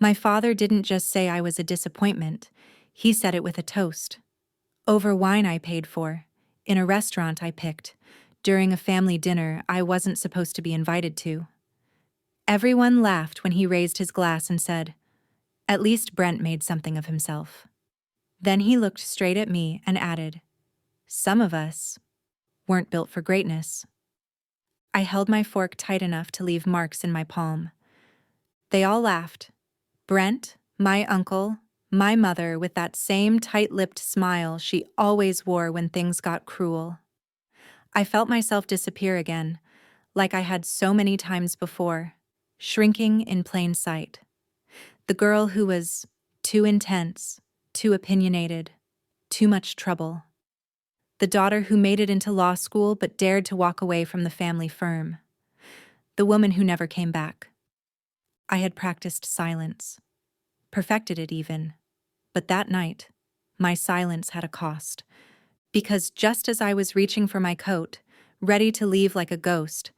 My father didn't just say I was a disappointment, he said it with a toast. Over wine I paid for, in a restaurant I picked, during a family dinner I wasn't supposed to be invited to. Everyone laughed when he raised his glass and said, "At least Brent made something of himself." Then he looked straight at me and added, "Some of us weren't built for greatness." I held my fork tight enough to leave marks in my palm. They all laughed. Brent, my uncle, my mother with that same tight-lipped smile she always wore when things got cruel. I felt myself disappear again, like I had so many times before, shrinking in plain sight. The girl who was too intense, too opinionated, too much trouble. The daughter who made it into law school but dared to walk away from the family firm. The woman who never came back. I had practiced silence, perfected it even. But that night, my silence had a cost. Because just as I was reaching for my coat, ready to leave like a ghost,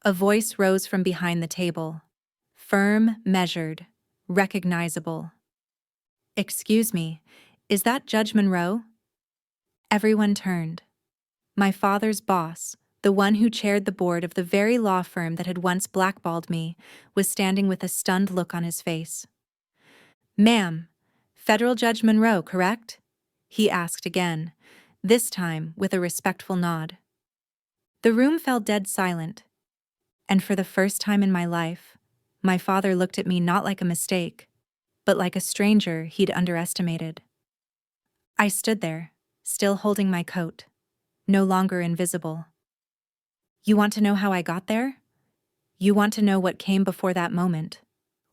a voice rose from behind the table. Firm, measured, recognizable. "Excuse me, is that Judge Monroe?" Everyone turned. My father's boss, the one who chaired the board of the very law firm that had once blackballed me, was standing with a stunned look on his face. "Ma'am, Federal Judge Monroe, correct?" he asked again, this time with a respectful nod. The room fell dead silent, and for the first time in my life, my father looked at me not like a mistake, but like a stranger he'd underestimated. I stood there, still holding my coat, no longer invisible. You want to know how I got there? You want to know what came before that moment?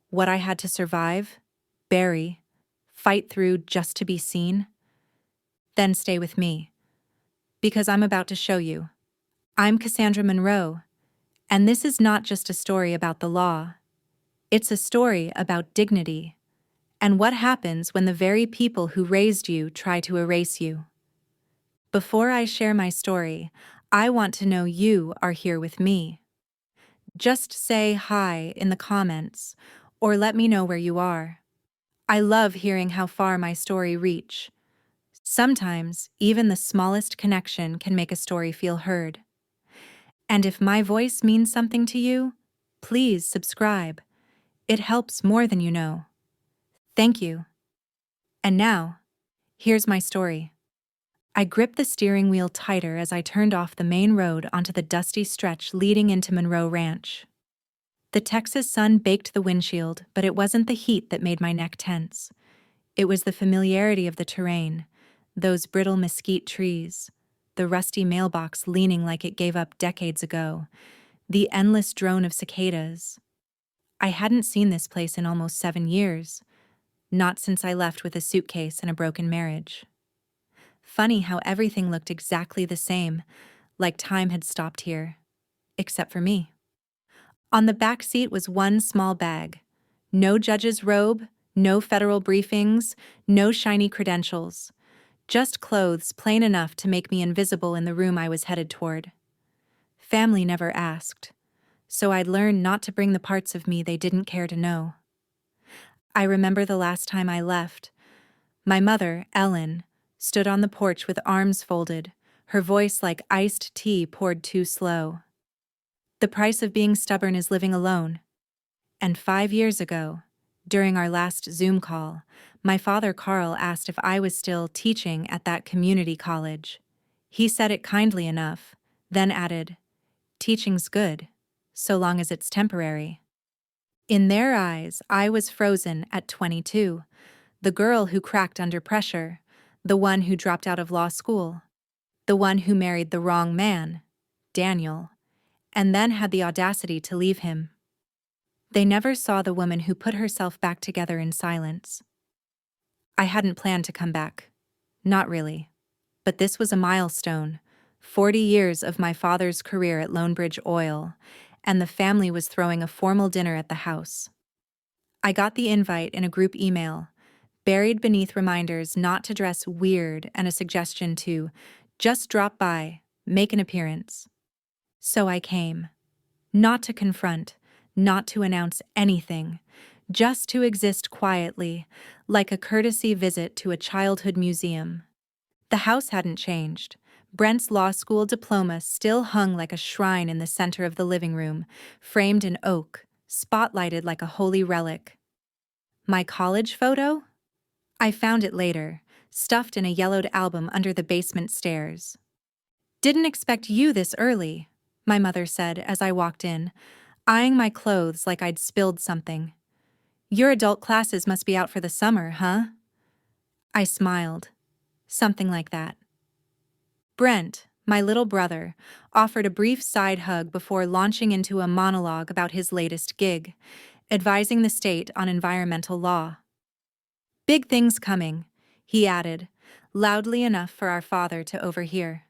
What I had to survive, bury, fight through just to be seen? Then stay with me, because I'm about to show you. I'm Cassandra Monroe, and this is not just a story about the law. It's a story about dignity, and what happens when the very people who raised you try to erase you. Before I share my story, I want to know you are here with me. Just say hi in the comments, or let me know where you are. I love hearing how far my story reach. Sometimes, even the smallest connection can make a story feel heard. And if my voice means something to you, please subscribe. It helps more than you know. Thank you. And now, here's my story. I gripped the steering wheel tighter as I turned off the main road onto the dusty stretch leading into Monroe Ranch. The Texas sun baked the windshield, but it wasn't the heat that made my neck tense. It was the familiarity of the terrain, those brittle mesquite trees, the rusty mailbox leaning like it gave up decades ago, the endless drone of cicadas. I hadn't seen this place in almost 7 years, not since I left with a suitcase and a broken marriage. Funny how everything looked exactly the same, like time had stopped here, except for me. On the back seat was one small bag. No judge's robe, no federal briefings, no shiny credentials. Just clothes plain enough to make me invisible in the room I was headed toward. Family never asked, so I'd learned not to bring the parts of me they didn't care to know. I remember the last time I left. My mother, Ellen, stood on the porch with arms folded, her voice like iced tea poured too slow. The price of being stubborn is living alone. And 5 years ago, during our last Zoom call, my father Carl asked if I was still teaching at that community college. He said it kindly enough, then added, "Teaching's good, so long as it's temporary." In their eyes, I was frozen at 22, the girl who cracked under pressure, the one who dropped out of law school, the one who married the wrong man, Daniel, and then had the audacity to leave him. They never saw the woman who put herself back together in silence. I hadn't planned to come back. Not really. But this was a milestone, 40 years of my father's career at Lonebridge Oil, and the family was throwing a formal dinner at the house. I got the invite in a group email, buried beneath reminders not to dress weird and a suggestion to just drop by, make an appearance. So I came. Not to confront, not to announce anything, just to exist quietly, like a courtesy visit to a childhood museum. The house hadn't changed. Brent's law school diploma still hung like a shrine in the center of the living room, framed in oak, spotlighted like a holy relic. My college photo? I found it later, stuffed in a yellowed album under the basement stairs. "Didn't expect you this early," my mother said as I walked in, eyeing my clothes like I'd spilled something. "Your adult classes must be out for the summer, huh?" I smiled. Something like that. Brent, my little brother, offered a brief side hug before launching into a monologue about his latest gig, advising the state on environmental law. "Big things coming," he added, loudly enough for our father to overhear.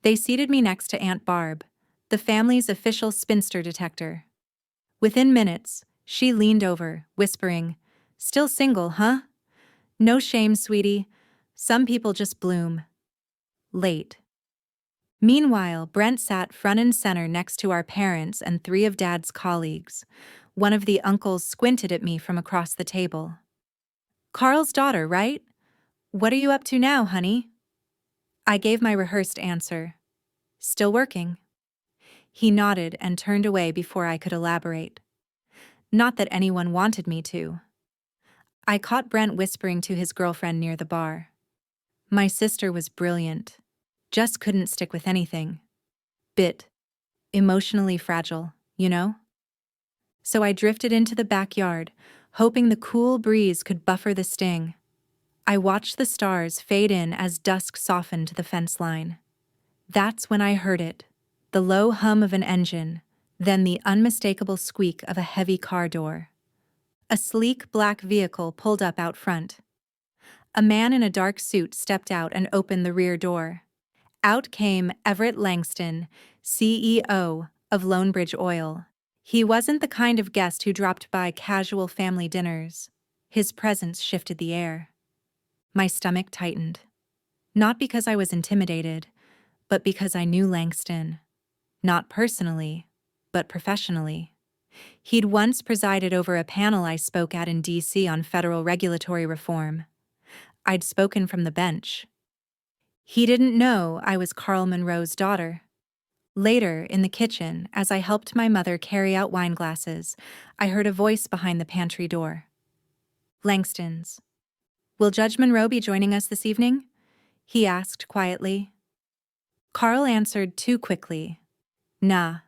They seated me next to Aunt Barb, the family's official spinster detector. Within minutes, she leaned over, whispering, "Still single, huh? No shame, sweetie. Some people just bloom. Late." Meanwhile, Brent sat front and center next to our parents and three of Dad's colleagues. One of the uncles squinted at me from across the table. "Carl's daughter, right? What are you up to now, honey?" I gave my rehearsed answer. "Still working." He nodded and turned away before I could elaborate. Not that anyone wanted me to. I caught Brent whispering to his girlfriend near the bar. "My sister was brilliant. Just couldn't stick with anything. Bit emotionally fragile, you know?" So I drifted into the backyard, hoping the cool breeze could buffer the sting. I watched the stars fade in as dusk softened the fence line. That's when I heard it, the low hum of an engine, then the unmistakable squeak of a heavy car door. A sleek black vehicle pulled up out front. A man in a dark suit stepped out and opened the rear door. Out came Everett Langston, CEO of Lonebridge Oil. He wasn't the kind of guest who dropped by casual family dinners. His presence shifted the air. My stomach tightened. Not because I was intimidated, but because I knew Langston. Not personally, but professionally. He'd once presided over a panel I spoke at in D.C. on federal regulatory reform. I'd spoken from the bench. He didn't know I was Carl Monroe's daughter. Later, in the kitchen, as I helped my mother carry out wine glasses, I heard a voice behind the pantry door. "Langston's. Will Judge Monroe be joining us this evening?" he asked quietly. Carl answered too quickly. "Nah.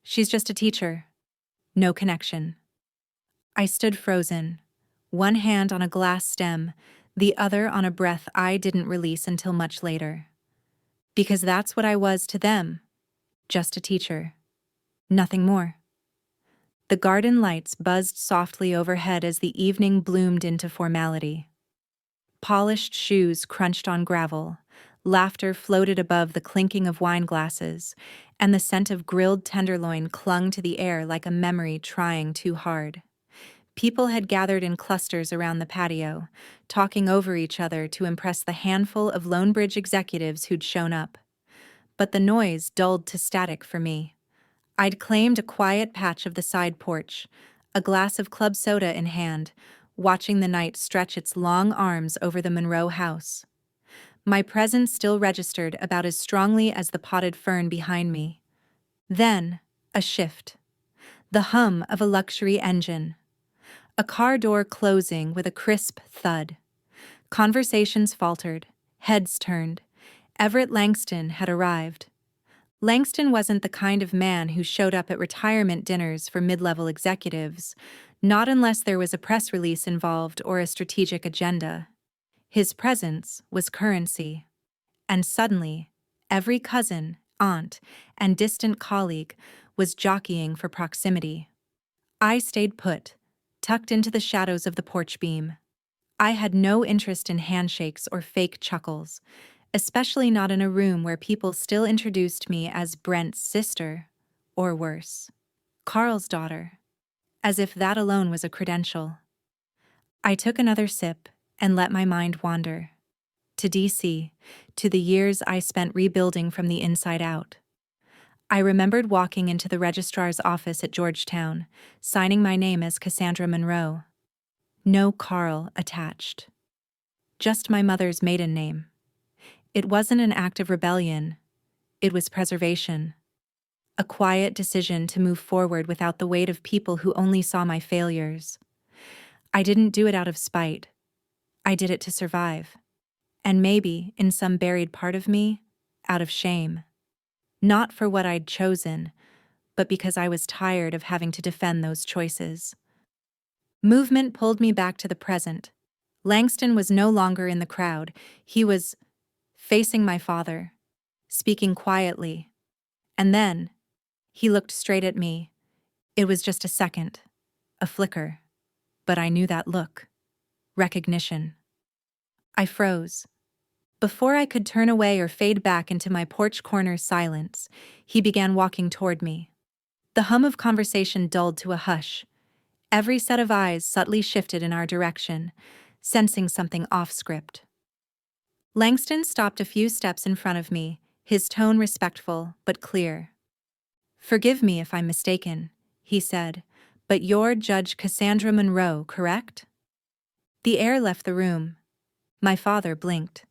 She's just a teacher. No connection." I stood frozen, one hand on a glass stem, the other on a breath I didn't release until much later. Because that's what I was to them. Just a teacher. Nothing more. The garden lights buzzed softly overhead as the evening bloomed into formality. Polished shoes crunched on gravel, laughter floated above the clinking of wine glasses, and the scent of grilled tenderloin clung to the air like a memory trying too hard. People had gathered in clusters around the patio, talking over each other to impress the handful of Lonebridge executives who'd shown up. But the noise dulled to static for me. I'd claimed a quiet patch of the side porch, a glass of club soda in hand, watching the night stretch its long arms over the Monroe house. My presence still registered about as strongly as the potted fern behind me. Then, a shift. The hum of a luxury engine. A car door closing with a crisp thud. Conversations faltered, heads turned. Everett Langston had arrived. Langston wasn't the kind of man who showed up at retirement dinners for mid-level executives, not unless there was a press release involved or a strategic agenda. His presence was currency. And suddenly, every cousin, aunt, and distant colleague was jockeying for proximity. I stayed put, tucked into the shadows of the porch beam. I had no interest in handshakes or fake chuckles, especially not in a room where people still introduced me as Brent's sister, or worse, Carl's daughter, as if that alone was a credential. I took another sip and let my mind wander. To D.C., to the years I spent rebuilding from the inside out. I remembered walking into the registrar's office at Georgetown, signing my name as Cassandra Monroe. No Carl attached. Just my mother's maiden name. It wasn't an act of rebellion. It was preservation. A quiet decision to move forward without the weight of people who only saw my failures. I didn't do it out of spite. I did it to survive. And maybe, in some buried part of me, out of shame. Not for what I'd chosen, but because I was tired of having to defend those choices. Movement pulled me back to the present. Langston was no longer in the crowd. He was facing my father, speaking quietly. And then, he looked straight at me. It was just a second, a flicker. But I knew that look. Recognition. I froze. Before I could turn away or fade back into my porch corner silence, he began walking toward me. The hum of conversation dulled to a hush. Every set of eyes subtly shifted in our direction, sensing something off script. Langston stopped a few steps in front of me, his tone respectful but clear. "Forgive me if I'm mistaken," he said, "but you're Judge Cassandra Monroe, correct?" The air left the room. My father blinked.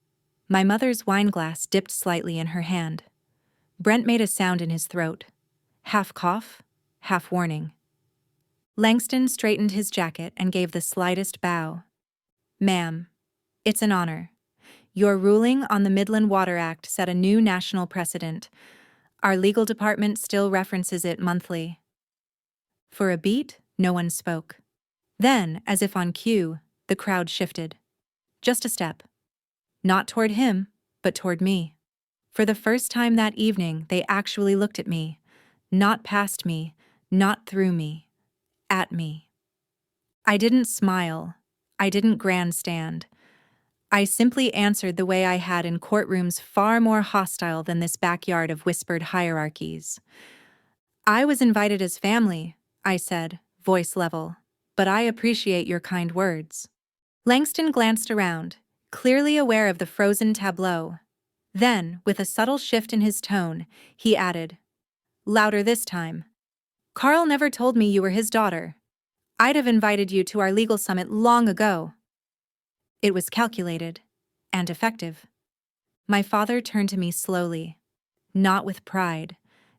My mother's wineglass dipped slightly in her hand. Brent made a sound in his throat. Half cough, half warning. Langston straightened his jacket and gave the slightest bow. "Ma'am, it's an honor. Your ruling on the Midland Water Act set a new national precedent. Our legal department still references it monthly." For a beat, no one spoke. Then, as if on cue, the crowd shifted. Just a step. Not toward him, but toward me. For the first time that evening, they actually looked at me. Not past me, not through me. At me. I didn't smile. I didn't grandstand. I simply answered the way I had in courtrooms far more hostile than this backyard of whispered hierarchies. "I was invited as family," I said, voice level, "but I appreciate your kind words." Langston glanced around, clearly aware of the frozen tableau. Then, with a subtle shift in his tone, he added, louder this time, "Carl never told me you were his daughter. I'd have invited you to our legal summit long ago." It was calculated and effective. My father turned to me slowly, not with pride,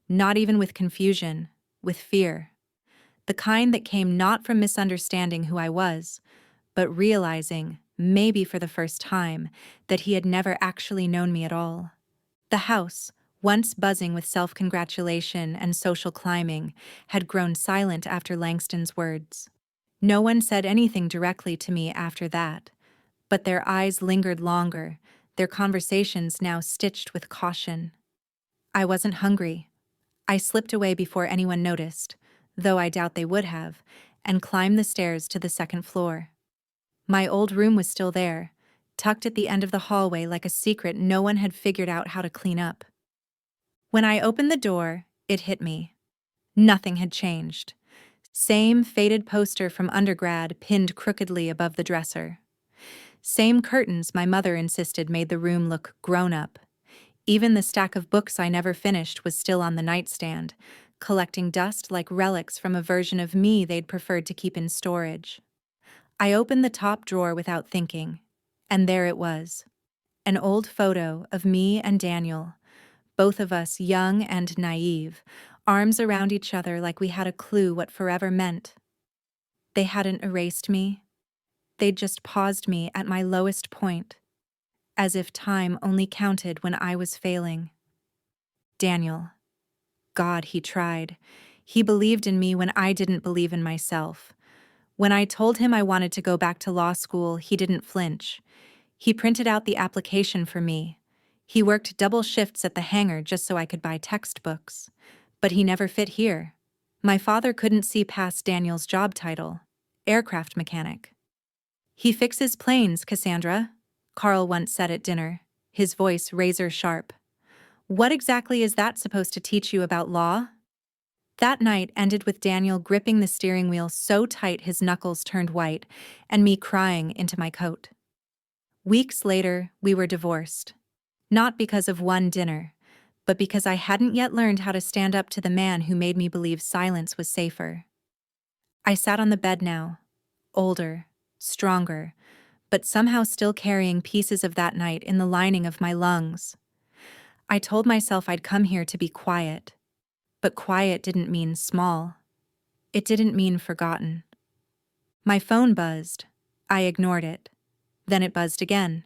not even with confusion, with fear. The kind that came not from misunderstanding who I was, but realizing, maybe for the first time, that he had never actually known me at all. The house, once buzzing with self-congratulation and social climbing, had grown silent after Langston's words. No one said anything directly to me after that, but their eyes lingered longer, their conversations now stitched with caution. I wasn't hungry. I slipped away before anyone noticed, though I doubt they would have, and climbed the stairs to the second floor. My old room was still there, tucked at the end of the hallway like a secret no one had figured out how to clean up. When I opened the door, it hit me. Nothing had changed. Same faded poster from undergrad pinned crookedly above the dresser. Same curtains my mother insisted made the room look grown up. Even the stack of books I never finished was still on the nightstand, collecting dust like relics from a version of me they'd preferred to keep in storage. I opened the top drawer without thinking, and there it was. An old photo of me and Daniel, both of us young and naive, arms around each other like we had a clue what forever meant. They hadn't erased me. They'd just paused me at my lowest point, as if time only counted when I was failing. Daniel. God, he tried. He believed in me when I didn't believe in myself. When I told him I wanted to go back to law school, he didn't flinch. He printed out the application for me. He worked double shifts at the hangar just so I could buy textbooks. But he never fit here. My father couldn't see past Daniel's job title, aircraft mechanic. "He fixes planes, Cassandra," Carl once said at dinner, his voice razor sharp. "What exactly is that supposed to teach you about law?" That night ended with Daniel gripping the steering wheel so tight his knuckles turned white, and me crying into my coat. Weeks later, we were divorced. Not because of one dinner, but because I hadn't yet learned how to stand up to the man who made me believe silence was safer. I sat on the bed now, older, stronger, but somehow still carrying pieces of that night in the lining of my lungs. I told myself I'd come here to be quiet, but quiet didn't mean small. It didn't mean forgotten. My phone buzzed. I ignored it. Then it buzzed again.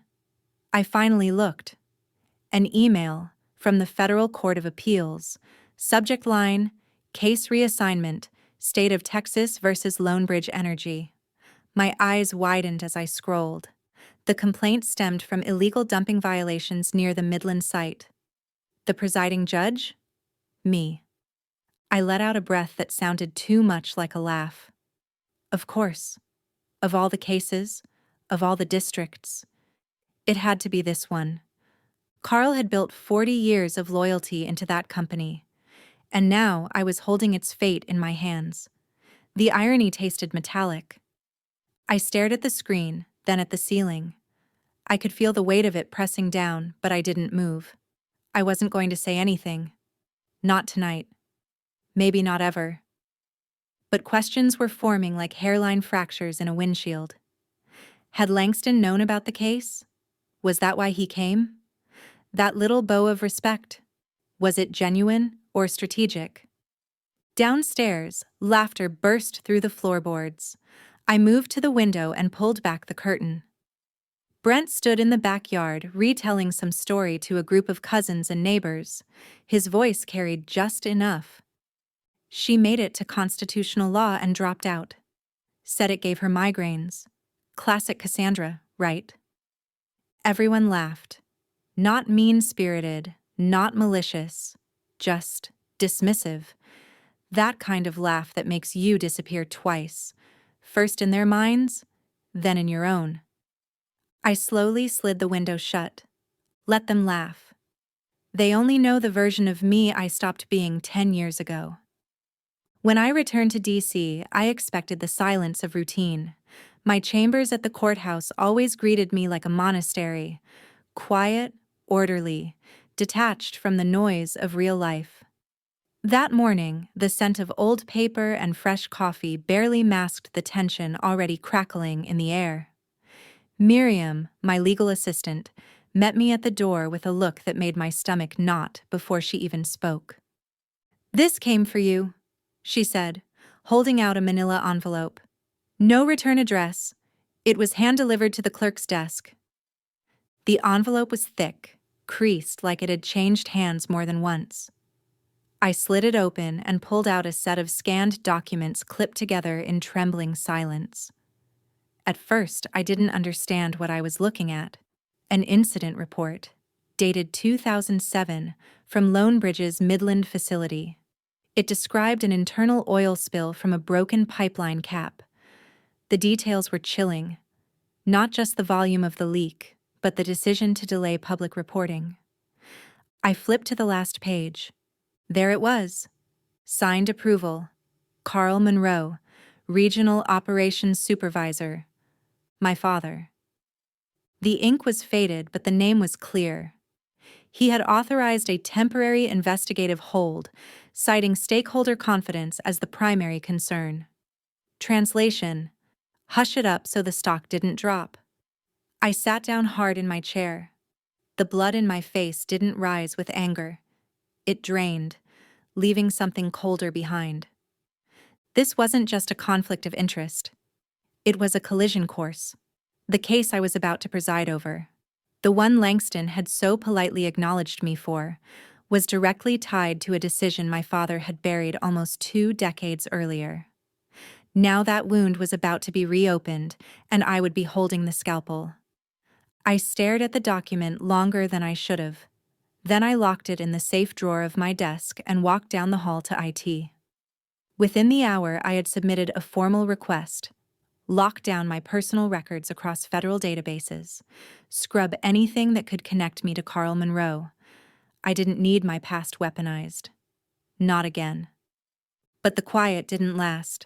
I finally looked. An email from the Federal Court of Appeals. Subject line, Case Reassignment, State of Texas versus Lone Bridge Energy. My eyes widened as I scrolled. The complaint stemmed from illegal dumping violations near the Midland site. The presiding judge? Me. I let out a breath that sounded too much like a laugh. Of course. Of all the cases, of all the districts, it had to be this one. Carl had built 40 years of loyalty into that company, and now I was holding its fate in my hands. The irony tasted metallic. I stared at the screen, then at the ceiling. I could feel the weight of it pressing down, but I didn't move. I wasn't going to say anything. Not tonight. Maybe not ever. But questions were forming like hairline fractures in a windshield. Had Langston known about the case? Was that why he came? That little bow of respect, was it genuine or strategic? Downstairs, laughter burst through the floorboards. I moved to the window and pulled back the curtain. Brent stood in the backyard, retelling some story to a group of cousins and neighbors. His voice carried just enough. She made it to constitutional law and dropped out. Said it gave her migraines. Classic Cassandra, right? Everyone laughed. Not mean-spirited, not malicious, just dismissive. That kind of laugh that makes you disappear twice, first in their minds, then in your own. I slowly slid the window shut. Let them laugh. They only know the version of me I stopped being 10 years ago. When I returned to D.C., I expected the silence of routine. My chambers at the courthouse always greeted me like a monastery, quiet, orderly, detached from the noise of real life. That morning, the scent of old paper and fresh coffee barely masked the tension already crackling in the air. Miriam, my legal assistant, met me at the door with a look that made my stomach knot before she even spoke. "This came for you," she said, holding out a manila envelope. "No return address. It was hand-delivered to the clerk's desk." The envelope was thick, creased like it had changed hands more than once. I slid it open and pulled out a set of scanned documents clipped together in trembling silence. At first, I didn't understand what I was looking at. An incident report, dated 2007, from Lone Bridge's Midland facility. It described an internal oil spill from a broken pipeline cap. The details were chilling. Not just the volume of the leak, but the decision to delay public reporting. I flipped to the last page. There it was. Signed approval. Carl Monroe, Regional Operations Supervisor. My father. The ink was faded, but the name was clear. He had authorized a temporary investigative hold, citing stakeholder confidence as the primary concern. Translation: hush it up so the stock didn't drop. I sat down hard in my chair. The blood in my face didn't rise with anger. It drained, leaving something colder behind. This wasn't just a conflict of interest. It was a collision course. The case I was about to preside over, the one Langston had so politely acknowledged me for, was directly tied to a decision my father had buried almost 2 decades earlier. Now that wound was about to be reopened, and I would be holding the scalpel. I stared at the document longer than I should have. Then I locked it in the safe drawer of my desk and walked down the hall to IT. Within the hour, I had submitted a formal request: lock down my personal records across federal databases, scrub anything that could connect me to Carl Monroe. I didn't need my past weaponized. Not again. But the quiet didn't last.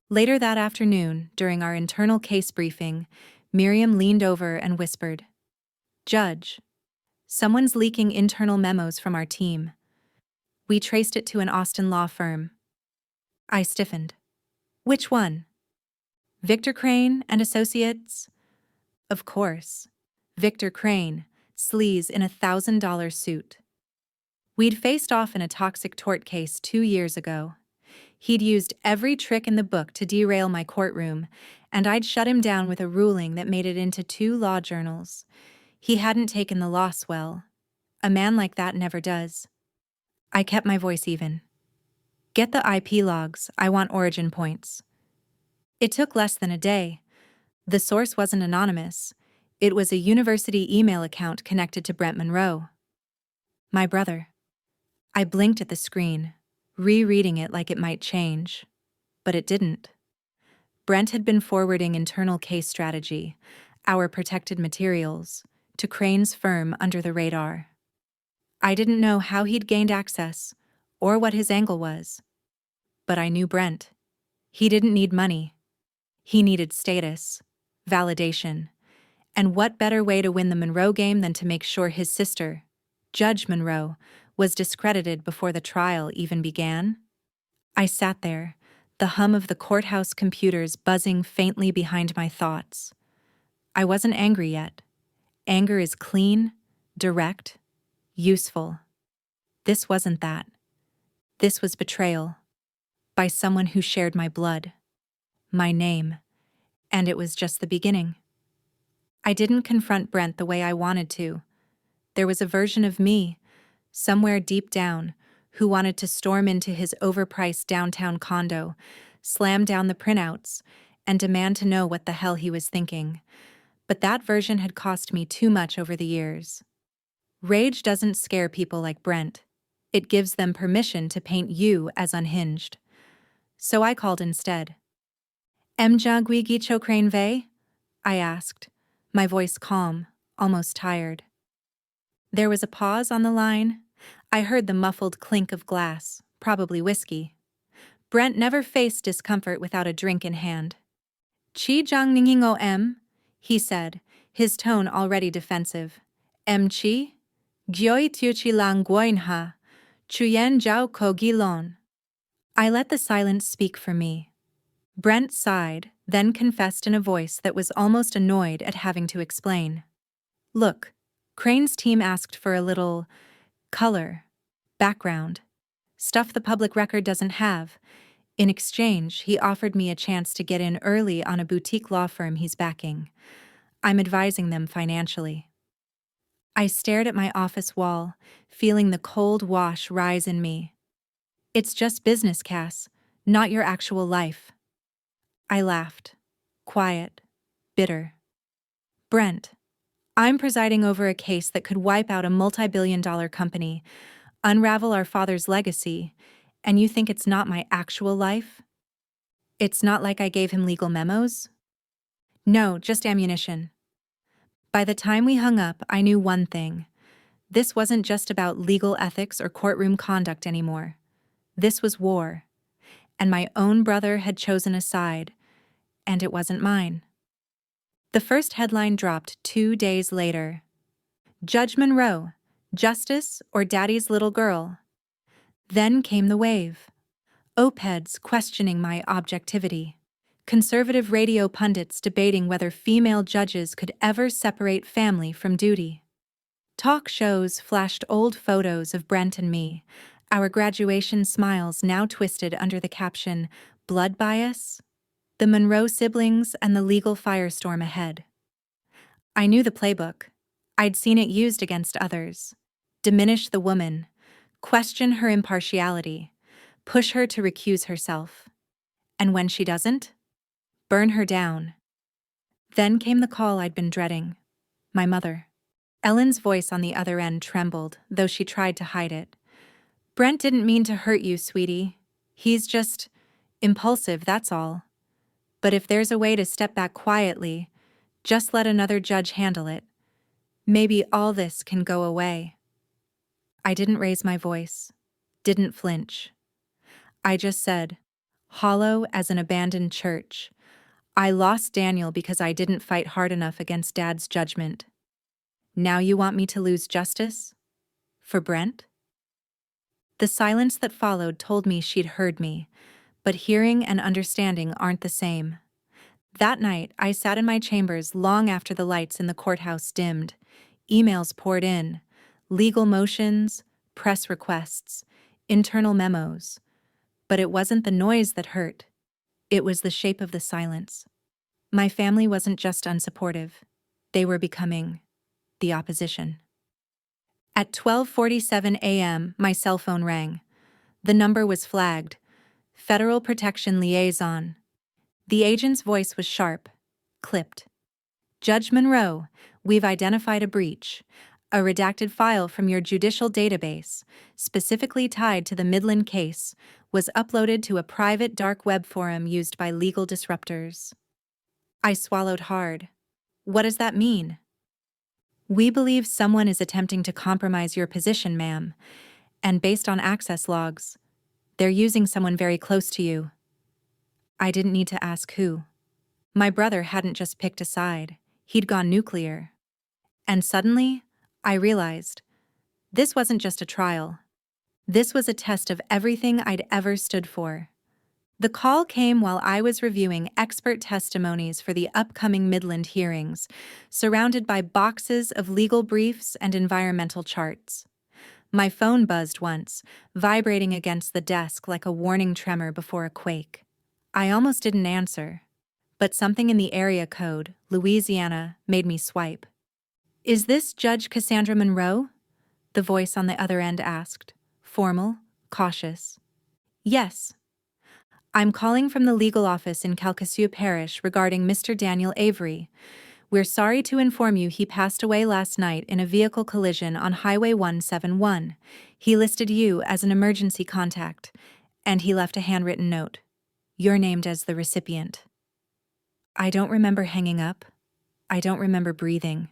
Later that afternoon, during our internal case briefing, Miriam leaned over and whispered, "Judge, Someone's leaking internal memos from our team. We traced it to an Austin law firm. I stiffened. Which one? Victor Crane and Associates? Of course. Victor Crane, sleaze in a $1,000 suit. We'd faced off in a toxic tort case 2 years ago. He'd used every trick in the book to derail my courtroom, and I'd shut him down with a ruling that made it into 2 law journals. He hadn't taken the loss well. A man like that never does. I kept my voice even. Get the IP logs, I want origin points. It took less than a day. The source wasn't anonymous. It was a university email account connected to Brent Monroe. My brother. I blinked at the screen, rereading it like it might change. But it didn't. Brent had been forwarding internal case strategy, our protected materials, to Crane's firm under the radar. I didn't know how he'd gained access, or what his angle was. But I knew Brent. He didn't need money. He needed status, validation. And what better way to win the Monroe game than to make sure his sister, Judge Monroe, was discredited before the trial even began? I sat there, the hum of the courthouse computers buzzing faintly behind my thoughts. I wasn't angry yet. Anger is clean, direct, useful. This wasn't that. This was betrayal. By someone who shared my blood, my name, and it was just the beginning. I didn't confront Brent the way I wanted to. There was a version of me, somewhere deep down, who wanted to storm into his overpriced downtown condo, slam down the printouts, and demand to know what the hell he was thinking. But that version had cost me too much over the years. Rage doesn't scare people like Brent. It gives them permission to paint you as unhinged. So I called instead. Mjagwi Gicho Crane Vey? I asked, my voice calm, almost tired. There was a pause on the line. I heard the muffled clink of glass, probably whiskey. Brent never faced discomfort without a drink in hand. Chi Jang Ningingo M, he said, his tone already defensive. Chi? Gyoi Tuchi Lang Guoin Ha, Chuyen Jiao Ko Gilon. I let the silence speak for me. Brent sighed, then confessed in a voice that was almost annoyed at having to explain. Look, Crane's team asked for a little color, background, stuff the public record doesn't have. In exchange, he offered me a chance to get in early on a boutique law firm he's backing. I'm advising them financially. I stared at my office wall, feeling the cold wash rise in me. It's just business, Cass, not your actual life. I laughed, quiet, bitter. Brent, I'm presiding over a case that could wipe out a multi-billion-dollar company, unravel our father's legacy, and you think it's not my actual life? It's not like I gave him legal memos? No, just ammunition. By the time we hung up, I knew one thing. This wasn't just about legal ethics or courtroom conduct anymore. This was war. And my own brother had chosen a side, and it wasn't mine. The first headline dropped 2 days later. Judge Monroe, justice or daddy's little girl? Then came the wave. Op-eds questioning my objectivity. Conservative radio pundits debating whether female judges could ever separate family from duty. Talk shows flashed old photos of Brent and me, our graduation smiles now twisted under the caption, Blood Bias? The Monroe siblings and the legal firestorm ahead. I knew the playbook. I'd seen it used against others. Diminish the woman, question her impartiality, push her to recuse herself. And when she doesn't, burn her down. Then came the call I'd been dreading. My mother. Ellen's voice on the other end trembled, though she tried to hide it. Brent didn't mean to hurt you, sweetie. He's just impulsive, that's all. But if there's a way to step back quietly, just let another judge handle it. Maybe all this can go away. I didn't raise my voice, didn't flinch. I just said, hollow as an abandoned church, I lost Daniel because I didn't fight hard enough against Dad's judgment. Now you want me to lose justice? For Brent? The silence that followed told me she'd heard me, but hearing and understanding aren't the same. That night, I sat in my chambers long after the lights in the courthouse dimmed. Emails poured in, legal motions, press requests, internal memos. But it wasn't the noise that hurt. It was the shape of the silence. My family wasn't just unsupportive. They were becoming the opposition. At 12:47 a.m., my cell phone rang. The number was flagged. Federal Protection Liaison. The agent's voice was sharp, clipped. Judge Monroe, we've identified a breach. A redacted file from your judicial database, specifically tied to the Midland case, was uploaded to a private dark web forum used by legal disruptors. I swallowed hard. What does that mean? We believe someone is attempting to compromise your position, ma'am, and based on access logs, they're using someone very close to you. I didn't need to ask who. My brother hadn't just picked a side, he'd gone nuclear. And suddenly, I realized, this wasn't just a trial. This was a test of everything I'd ever stood for. The call came while I was reviewing expert testimonies for the upcoming Midland hearings, surrounded by boxes of legal briefs and environmental charts. My phone buzzed once, vibrating against the desk like a warning tremor before a quake. I almost didn't answer, but something in the area code, Louisiana, made me swipe. "Is this Judge Cassandra Monroe?" the voice on the other end asked, formal, cautious. "Yes. I'm calling from the legal office in Calcasieu Parish regarding Mr. Daniel Avery. We're sorry to inform you he passed away last night in a vehicle collision on Highway 171. He listed you as an emergency contact, and he left a handwritten note. You're named as the recipient." I don't remember hanging up. I don't remember breathing.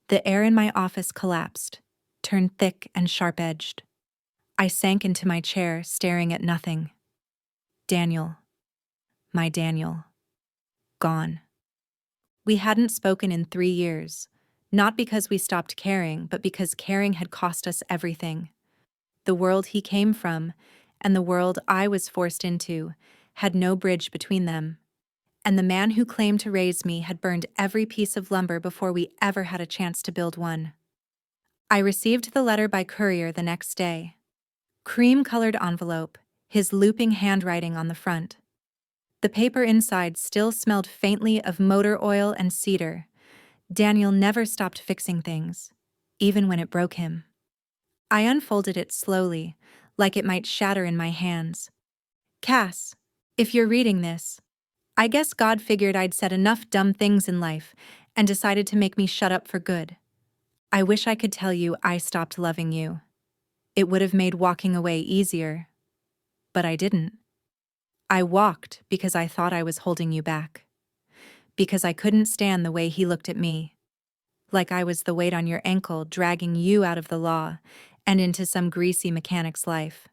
The air in my office collapsed, turned thick and sharp-edged. I sank into my chair, staring at nothing. Daniel. My Daniel. Gone. We hadn't spoken in 3 years, not because we stopped caring, but because caring had cost us everything. The world he came from, and the world I was forced into, had no bridge between them. And the man who claimed to raise me had burned every piece of lumber before we ever had a chance to build one. I received the letter by courier the next day. Cream-colored envelope, his looping handwriting on the front. The paper inside still smelled faintly of motor oil and cedar. Daniel never stopped fixing things, even when it broke him. I unfolded it slowly, like it might shatter in my hands. "Cass, if you're reading this, I guess God figured I'd said enough dumb things in life and decided to make me shut up for good. I wish I could tell you I stopped loving you. It would have made walking away easier. But I didn't. I walked because I thought I was holding you back. Because I couldn't stand the way he looked at me. Like I was the weight on your ankle dragging you out of the law and into some greasy mechanic's life.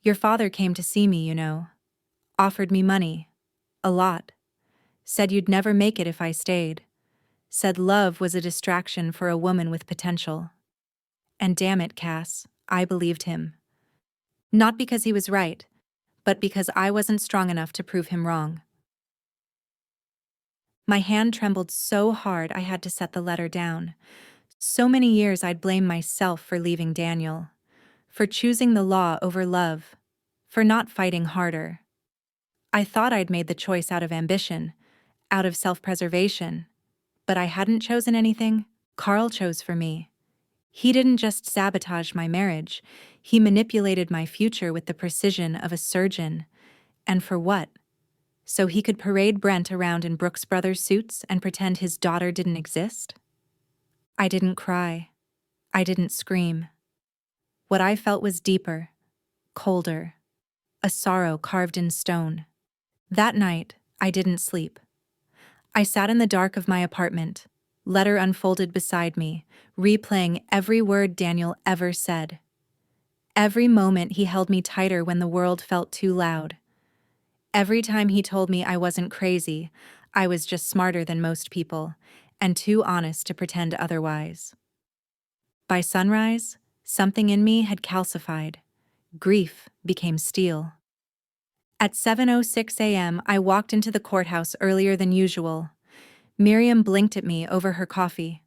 Your father came to see me, you know. Offered me money. A lot. Said you'd never make it if I stayed. Said love was a distraction for a woman with potential. And damn it, Cass, I believed him. Not because he was right, but because I wasn't strong enough to prove him wrong." My hand trembled so hard I had to set the letter down. So many years I'd blame myself for leaving Daniel, for choosing the law over love, for not fighting harder. I thought I'd made the choice out of ambition, out of self-preservation, but I hadn't chosen anything. Carl chose for me. He didn't just sabotage my marriage, he manipulated my future with the precision of a surgeon. And for what? So he could parade Brent around in Brooks Brothers suits and pretend his daughter didn't exist? I didn't cry. I didn't scream. What I felt was deeper, colder, a sorrow carved in stone. That night, I didn't sleep. I sat in the dark of my apartment, letter unfolded beside me, replaying every word Daniel ever said. Every moment he held me tighter when the world felt too loud. Every time he told me I wasn't crazy, I was just smarter than most people, and too honest to pretend otherwise. By sunrise, something in me had calcified. Grief became steel. At 7:06 a.m., I walked into the courthouse earlier than usual. Miriam blinked at me over her coffee.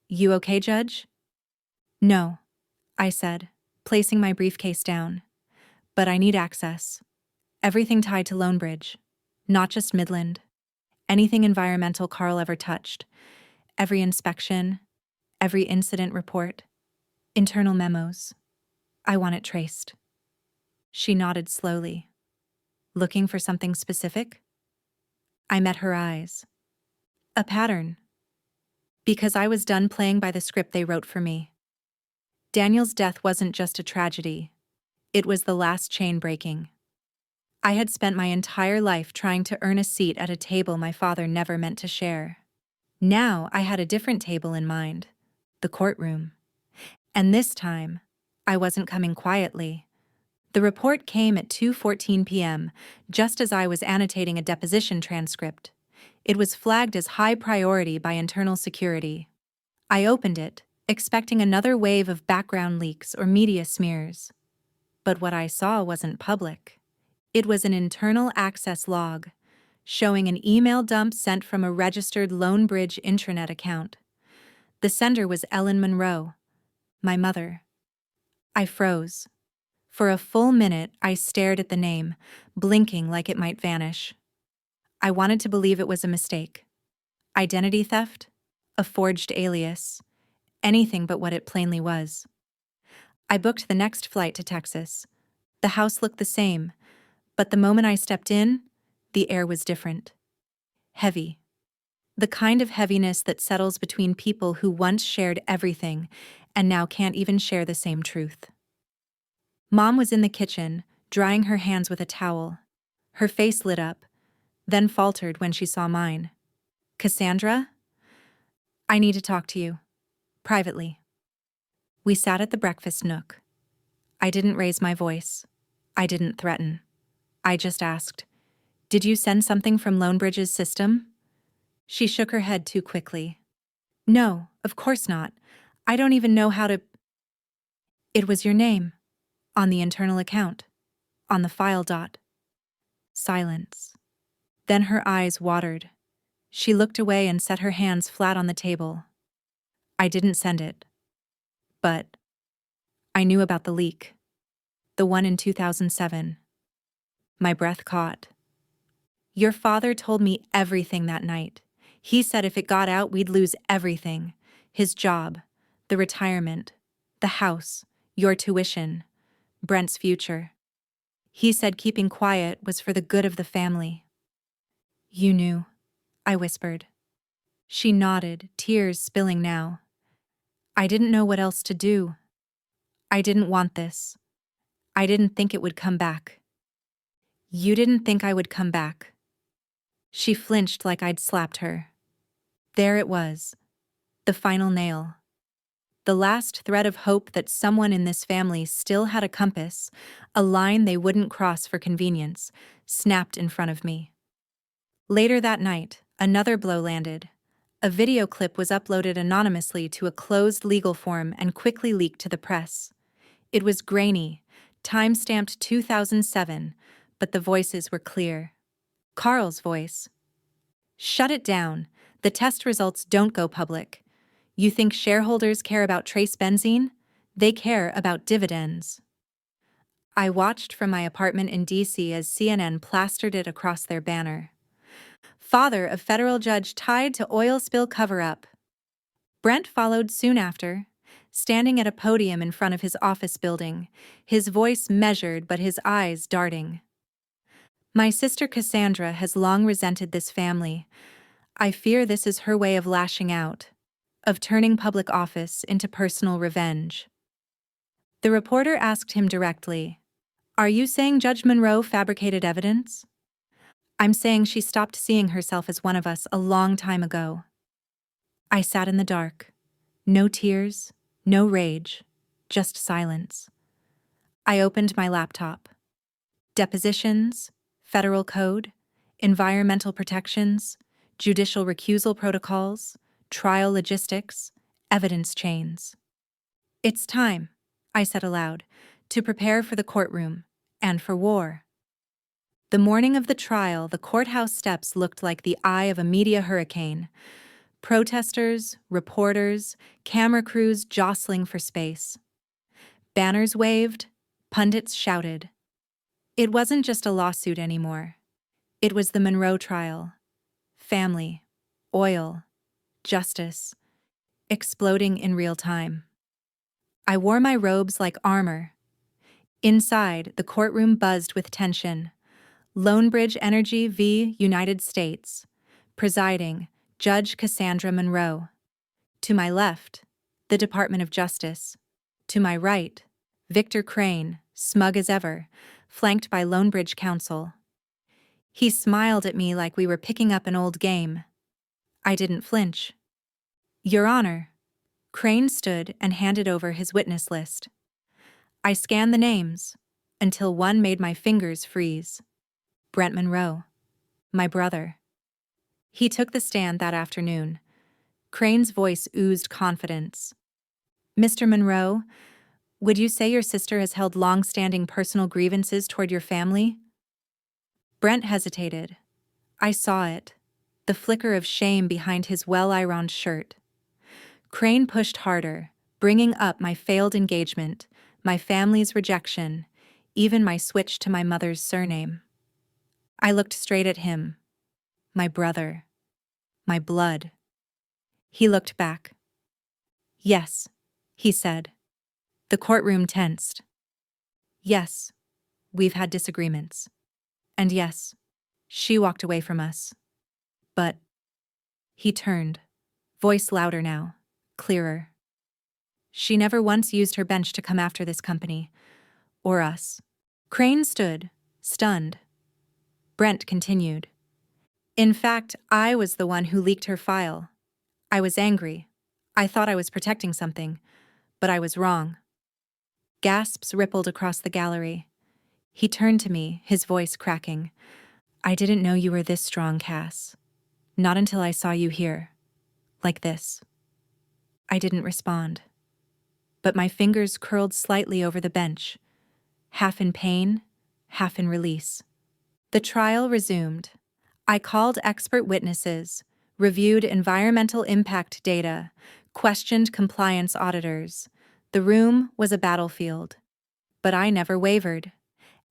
"You okay, Judge?" "No," I said, placing my briefcase down. "But I need access. Everything tied to Lonebridge. Not just Midland. Anything environmental Carl ever touched. Every inspection. Every incident report. Internal memos. I want it traced." She nodded slowly. "Looking for something specific?" I met her eyes. "A pattern." Because I was done playing by the script they wrote for me. Daniel's death wasn't just a tragedy. It was the last chain breaking. I had spent my entire life trying to earn a seat at a table my father never meant to share. Now I had a different table in mind, the courtroom. And this time, I wasn't coming quietly. The report came at 2:14 p.m., just as I was annotating a deposition transcript. It was flagged as high priority by internal security. I opened it, expecting another wave of background leaks or media smears. But what I saw wasn't public. It was an internal access log, showing an email dump sent from a registered Lonebridge intranet account. The sender was Ellen Monroe, my mother. I froze. For a full minute, I stared at the name, blinking like it might vanish. I wanted to believe it was a mistake. Identity theft? A forged alias? Anything but what it plainly was. I booked the next flight to Texas. The house looked the same, but the moment I stepped in, the air was different. Heavy. The kind of heaviness that settles between people who once shared everything and now can't even share the same truth. Mom was in the kitchen, drying her hands with a towel. Her face lit up, then faltered when she saw mine. "Cassandra? I need to talk to you. Privately." We sat at the breakfast nook. I didn't raise my voice. I didn't threaten. I just asked, "Did you send something from Lonebridge's system?" She shook her head too quickly. "No, of course not. I don't even know how to—" "It was your name. On the internal account. On the file dot." Silence. Then her eyes watered. She looked away and set her hands flat on the table. "I didn't send it. But I knew about the leak. The one in 2007. My breath caught. "Your father told me everything that night. He said if it got out, we'd lose everything. His job, the retirement, the house, your tuition, Brent's future. He said keeping quiet was for the good of the family." "You knew," I whispered. She nodded, tears spilling now. "I didn't know what else to do. I didn't want this. I didn't think it would come back." "You didn't think I would come back." She flinched like I'd slapped her. There it was. The final nail. The last thread of hope that someone in this family still had a compass, a line they wouldn't cross for convenience, snapped in front of me. Later that night, another blow landed. A video clip was uploaded anonymously to a closed legal forum and quickly leaked to the press. It was grainy, time-stamped 2007, but the voices were clear. Carl's voice. "Shut it down. The test results don't go public. You think shareholders care about trace benzene? They care about dividends." I watched from my apartment in D.C. as CNN plastered it across their banner. "Father of federal judge tied to oil spill cover-up." Brent followed soon after, standing at a podium in front of his office building, his voice measured but his eyes darting. "My sister Cassandra has long resented this family. I fear this is her way of lashing out, of turning public office into personal revenge." The reporter asked him directly, "Are you saying Judge Monroe fabricated evidence?" "I'm saying she stopped seeing herself as one of us a long time ago." I sat in the dark. No tears, no rage, just silence. I opened my laptop. Depositions, federal code, environmental protections, judicial recusal protocols, trial logistics, evidence chains. It's time, I said aloud, to prepare for the courtroom and for war. The morning of the trial, the courthouse steps looked like the eye of a media hurricane. Protesters, reporters, camera crews jostling for space. Banners waved, pundits shouted. It wasn't just a lawsuit anymore. It was the Monroe trial. Family, oil, justice, exploding in real time. I wore my robes like armor. Inside, the courtroom buzzed with tension. Lonebridge Energy v. United States. Presiding, Judge Cassandra Monroe. To my left, the Department of Justice. To my right, Victor Crane, smug as ever, flanked by Lonebridge counsel. He smiled at me like we were picking up an old game. I didn't flinch. Your Honor. Crane stood and handed over his witness list. I scanned the names, until one made my fingers freeze. Brent Monroe. My brother. He took the stand that afternoon. Crane's voice oozed confidence. Mr. Monroe, would you say your sister has held long-standing personal grievances toward your family? Brent hesitated. I saw it, the flicker of shame behind his well-ironed shirt. Crane pushed harder, bringing up my failed engagement, my family's rejection, even my switch to my mother's surname. I looked straight at him. My brother. My blood. He looked back. Yes, he said. The courtroom tensed. Yes, we've had disagreements. And yes, she walked away from us. But he turned, voice louder now, clearer. She never once used her bench to come after this company, or us. Crane stood, stunned. Brent continued. In fact, I was the one who leaked her file. I was angry. I thought I was protecting something, but I was wrong. Gasps rippled across the gallery. He turned to me, his voice cracking. I didn't know you were this strong, Cass. Not until I saw you here. Like this. I didn't respond. But my fingers curled slightly over the bench, half in pain, half in release. The trial resumed. I called expert witnesses, reviewed environmental impact data, questioned compliance auditors. The room was a battlefield. But I never wavered.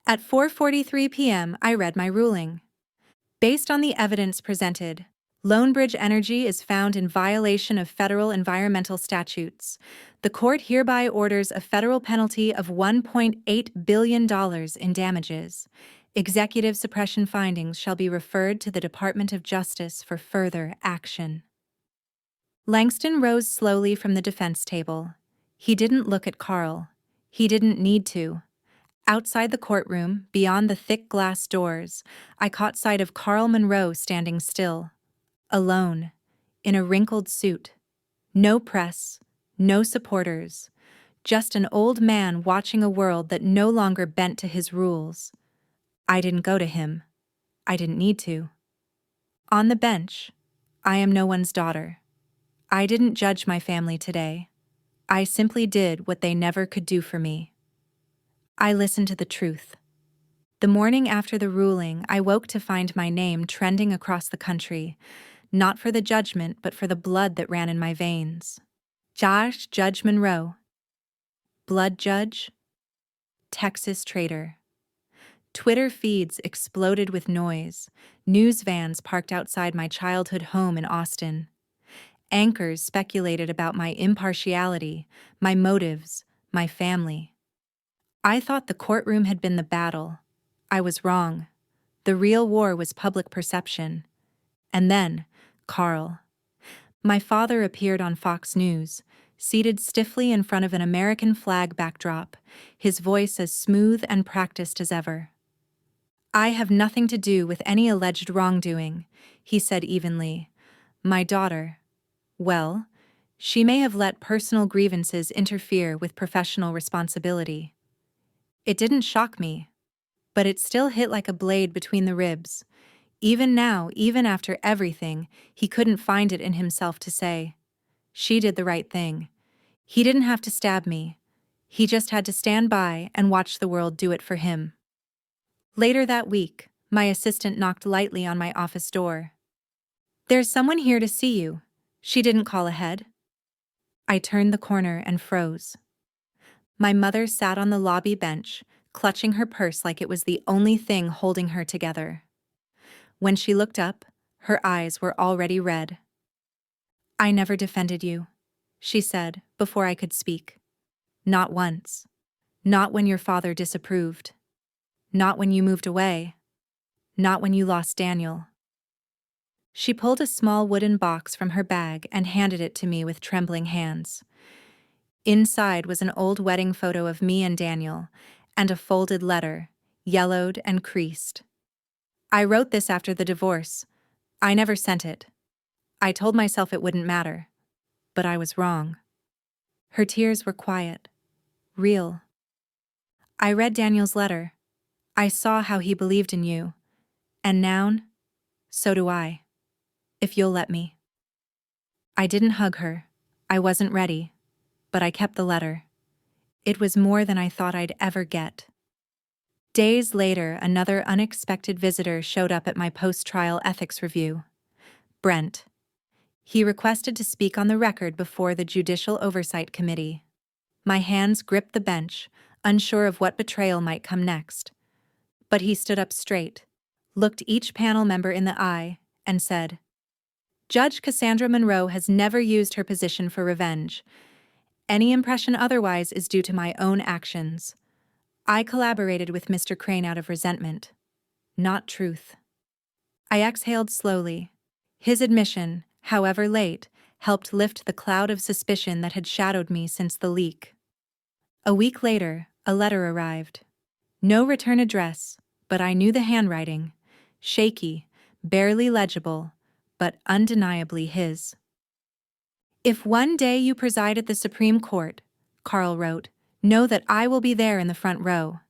At 4:43 p.m., I read my ruling. Based on the evidence presented, Lonebridge Energy is found in violation of federal environmental statutes. The court hereby orders a federal penalty of $1.8 billion in damages. Executive suppression findings shall be referred to the Department of Justice for further action. Langston rose slowly from the defense table. He didn't look at Carl. He didn't need to. Outside the courtroom, beyond the thick glass doors, I caught sight of Carl Monroe standing still. Alone, in a wrinkled suit. No press, no supporters. Just an old man watching a world that no longer bent to his rules. I didn't go to him. I didn't need to. On the bench, I am no one's daughter. I didn't judge my family today. I simply did what they never could do for me. I listened to the truth. The morning after the ruling, I woke to find my name trending across the country, not for the judgment, but for the blood that ran in my veins. Judge Monroe. Blood judge. Texas traitor. Twitter feeds exploded with noise. News vans parked outside my childhood home in Austin. Anchors speculated about my impartiality, my motives, my family. I thought the courtroom had been the battle. I was wrong. The real war was public perception. And then, Carl. My father appeared on Fox News, seated stiffly in front of an American flag backdrop, his voice as smooth and practiced as ever. I have nothing to do with any alleged wrongdoing, he said evenly. My daughter, well, she may have let personal grievances interfere with professional responsibility. It didn't shock me, but it still hit like a blade between the ribs. Even now, even after everything, he couldn't find it in himself to say, "She did the right thing." He didn't have to stab me. He just had to stand by and watch the world do it for him. Later that week, my assistant knocked lightly on my office door. "There's someone here to see you." She didn't call ahead. I turned the corner and froze. My mother sat on the lobby bench, clutching her purse like it was the only thing holding her together. When she looked up, her eyes were already red. "I never defended you," she said before I could speak. "Not once. Not when your father disapproved. Not when you moved away. Not when you lost Daniel." She pulled a small wooden box from her bag and handed it to me with trembling hands. Inside was an old wedding photo of me and Daniel, and a folded letter, yellowed and creased. "I wrote this after the divorce. I never sent it. I told myself it wouldn't matter. But I was wrong." Her tears were quiet, real. "I read Daniel's letter. I saw how he believed in you. And now, so do I. If you'll let me." I didn't hug her. I wasn't ready. But I kept the letter. It was more than I thought I'd ever get. Days later, another unexpected visitor showed up at my post-trial ethics review. Brent. He requested to speak on the record before the Judicial Oversight Committee. My hands gripped the bench, unsure of what betrayal might come next. But he stood up straight, looked each panel member in the eye, and said, "Judge Cassandra Monroe has never used her position for revenge. Any impression otherwise is due to my own actions. I collaborated with Mr. Crane out of resentment, not truth." I exhaled slowly. His admission, however late, helped lift the cloud of suspicion that had shadowed me since the leak. A week later, a letter arrived. No return address, but I knew the handwriting. Shaky, barely legible, but undeniably his. "If one day you preside at the Supreme Court," Carl wrote, "know that I will be there in the front row,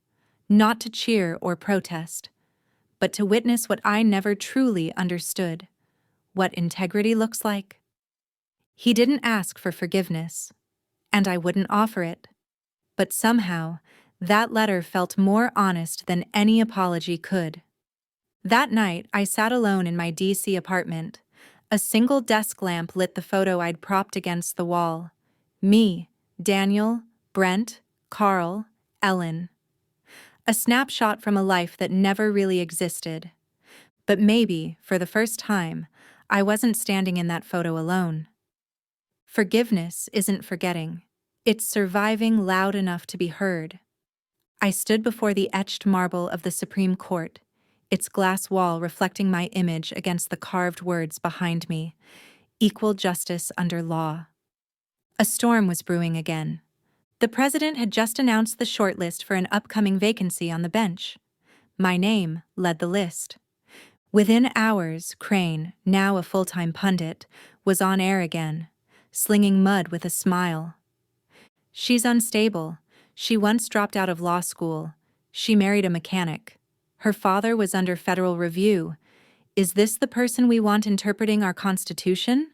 not to cheer or protest, but to witness what I never truly understood, what integrity looks like." He didn't ask for forgiveness, and I wouldn't offer it. But somehow, that letter felt more honest than any apology could. That night, I sat alone in my D.C. apartment. A single desk lamp lit the photo I'd propped against the wall. Me, Daniel, Brent, Carl, Ellen. A snapshot from a life that never really existed. But maybe, for the first time, I wasn't standing in that photo alone. Forgiveness isn't forgetting. It's surviving loud enough to be heard. I stood before the etched marble of the Supreme Court, its glass wall reflecting my image against the carved words behind me, "Equal justice under law." A storm was brewing again. The president had just announced the shortlist for an upcoming vacancy on the bench. My name led the list. Within hours, Crane, now a full-time pundit, was on air again, slinging mud with a smile. "She's unstable. She once dropped out of law school. She married a mechanic. Her father was under federal review. Is this the person we want interpreting our Constitution?"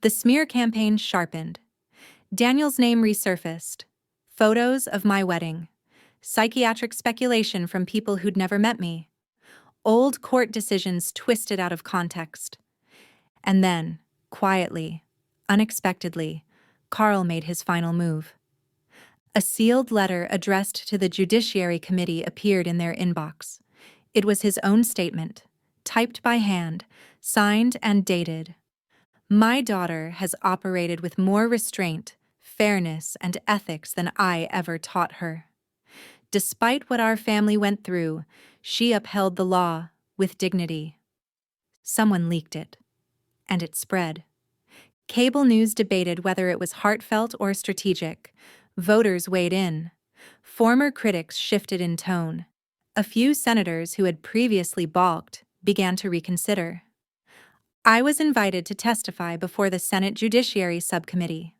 The smear campaign sharpened. Daniel's name resurfaced. Photos of my wedding. Psychiatric speculation from people who'd never met me. Old court decisions twisted out of context. And then, quietly, unexpectedly, Carl made his final move. A sealed letter addressed to the Judiciary Committee appeared in their inbox. It was his own statement, typed by hand, signed and dated. "My daughter has operated with more restraint, fairness, and ethics than I ever taught her. Despite what our family went through, she upheld the law with dignity." Someone leaked it, and it spread. Cable news debated whether it was heartfelt or strategic. Voters weighed in. Former critics shifted in tone. A few senators who had previously balked began to reconsider. I was invited to testify before the Senate Judiciary Subcommittee.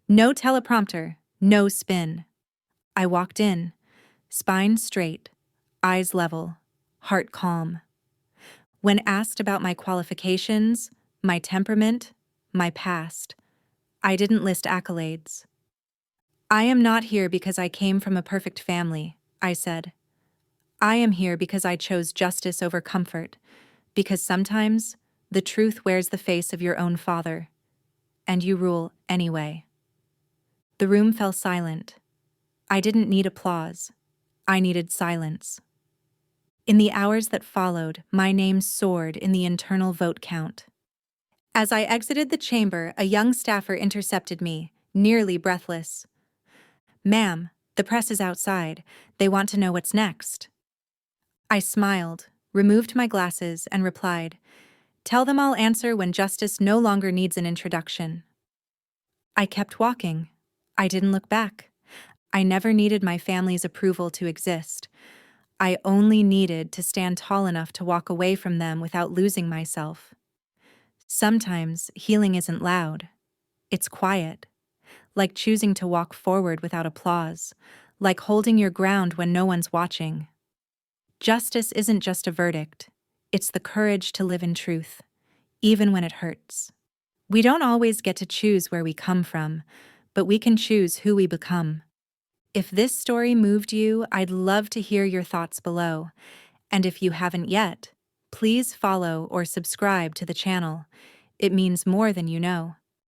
No teleprompter, no spin. I walked in, spine straight, eyes level, heart calm. When asked about my qualifications, my temperament, my past, I didn't list accolades. I am not here because I came from a perfect family, I said. I am here because I chose justice over comfort, because sometimes the truth wears the face of your own father, and you rule anyway. The room fell silent. I didn't need applause. I needed silence. In the hours that followed, my name soared in the internal vote count. As I exited the chamber, a young staffer intercepted me, nearly breathless. "Ma'am, the press is outside. They want to know what's next." I smiled, removed my glasses, and replied, "Tell them I'll answer when justice no longer needs an introduction." I kept walking. I didn't look back. I never needed my family's approval to exist. I only needed to stand tall enough to walk away from them without losing myself. Sometimes healing isn't loud. It's quiet, like choosing to walk forward without applause, like holding your ground when no one's watching. Justice isn't just a verdict. It's the courage to live in truth, even when it hurts. We don't always get to choose where we come from, but we can choose who we become. If this story moved you, I'd love to hear your thoughts below. And if you haven't yet, please follow or subscribe to the channel. It means more than you know.